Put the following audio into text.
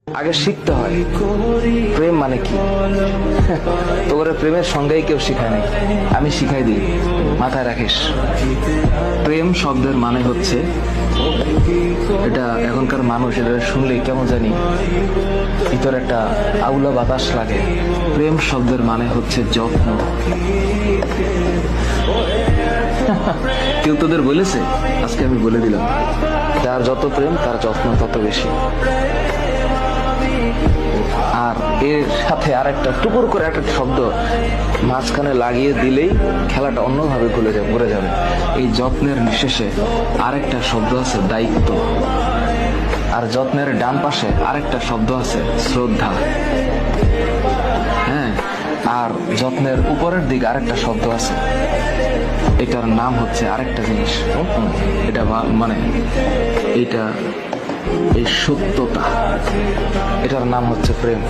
আগে শিখতে হয় প্রেম মানে কি। তোর প্রেমের সঙ্গেই কেউ শিখায় নাই, আমি শিখাই দিই, মাথায় রাখিস। প্রেম শব্দের মানে হচ্ছে, এটা এখনকার মানুষ এটা শুনলেই কেমন জানি ভিতরে একটা আউলা বাতাস লাগে। প্রেম শব্দের মানে হচ্ছে যত্ন। কেউ তোদের বলেছে? আজকে আমি বলে দিলাম, যার যত প্রেম তার যত্ন তত বেশি। আর এর সাথে আরেকটা টুকুর করে একটা শব্দ মাঝখানে লাগিয়ে দিলেই খেলাটা অন্যভাবে ঘুরে যাবে। এই যত্নের নিঃশেষে আরেকটা শব্দ আছে দায়িত্ব, আর যত্নের ডান পাশে আরেকটা শব্দ আছে শ্রদ্ধা। হ্যাঁ, আর যত্নের উপরের দিকে আরেকটা শব্দ আছে, এটার নাম হচ্ছে আরেকটা জিনিস। এটা মানে এইটা এই সত্যতা, এটার নাম হচ্ছে প্রেম।